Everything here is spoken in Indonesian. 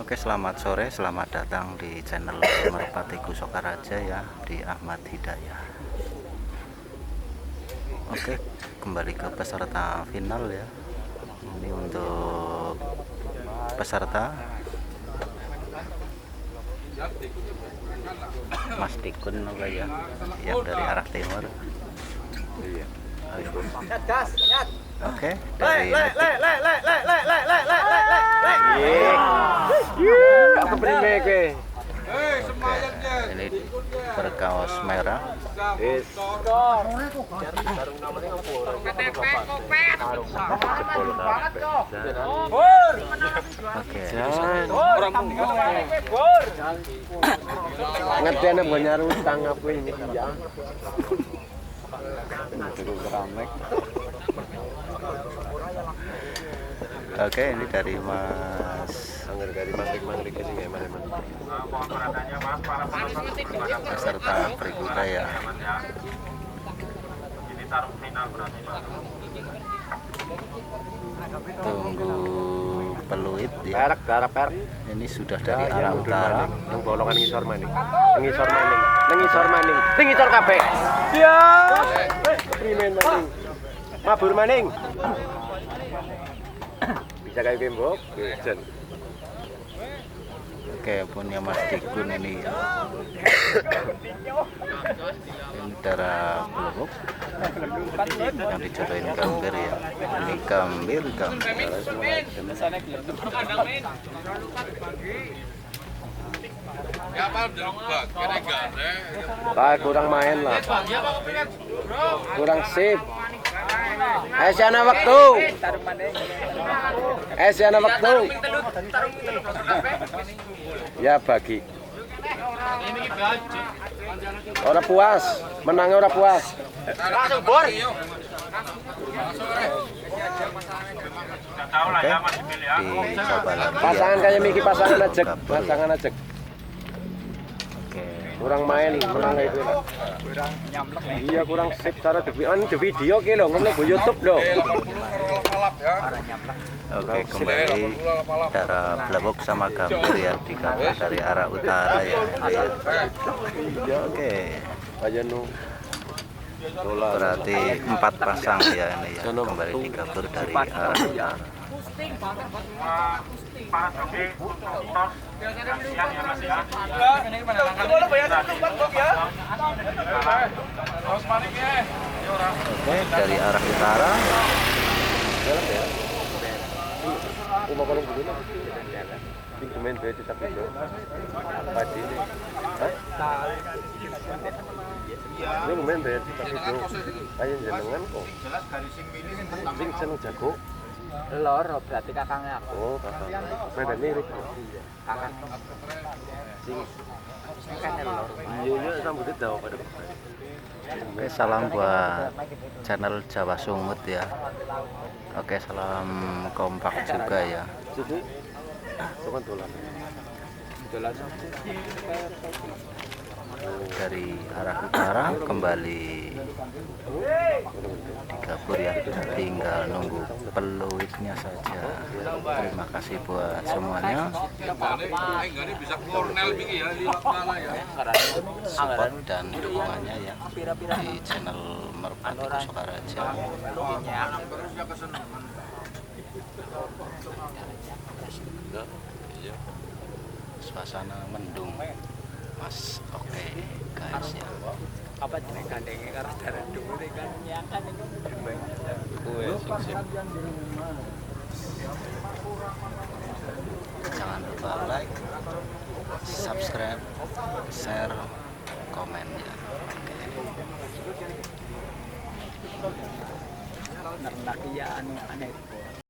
Oke, selamat sore, selamat datang di channel Merpati Sokaraja ya, di Ahmad Hidayah. Oke, kembali ke peserta final ya. Ini untuk peserta Mas Dikun apa ya, yang dari arah timur. Iya. Oke, dari ini berkaos merah. Oke. Ngerti ana banyak utang apa ini ya. Oke, ini dari Mas Angger dari mangrik ke sini mana. peserta berikuta ya. Tunggu peluit ya. Perak. Ini sudah dari arah utara. Nang bolongan ngisor maning. Ngisor kabeh. Ya. Primen maning. Mabur maning. Bisa kayak gembok, jen. Oke, punya Mas Dikun ini ya. Ini darah peluk yang dijodohin gambir ya. Ini gambir. Kurang main lah. Kurang sip. Asiana waktu. Ya bagi. Ora puas, menangnya ora puas. Langsung bor. Oke, dicoba lagi ya. Pasangan kayak Miki pasangan ajek. Oke, Kurang main, menang kayak itu. Iya kurang sip cara di video ki lho, ngono bu YouTube lho. oke, kembali darah belebok sama gambir ya, dikabur dari arah utara ya. Oke, Aja nu. berarti 4 pasang ya ini ya, kembali dikabur dari arah utara. Oke, dari arah utara. Uma kolong dulu lah. Pintu main duit tetap itu. Padi ini. Ini main duit tetap itu. Kayak jenengan kok. Sing seneng jago. Loro berarti kakangnya aku. Oh, kakak. Main mirip. Kakang Sing kan loro. iya sambutnya jauh pada. Oke, salam buat channel Jawa Sumut ya. Oke, salam kompak juga ya. Jadi, cuman dolan. Dari arah utara kembali digabur ya, tinggal nunggu peluitnya saja. Terima kasih buat semuanya, support dan dukungannya ya di channel Merpati Sokaraja. Suasana mendung Mas. Oke guys ya. Apa jeneng gandenge karo darah dhuwure kan nyakan iku. Jangan lupa like, subscribe, share, komen ya. Nernak iya anu aneh.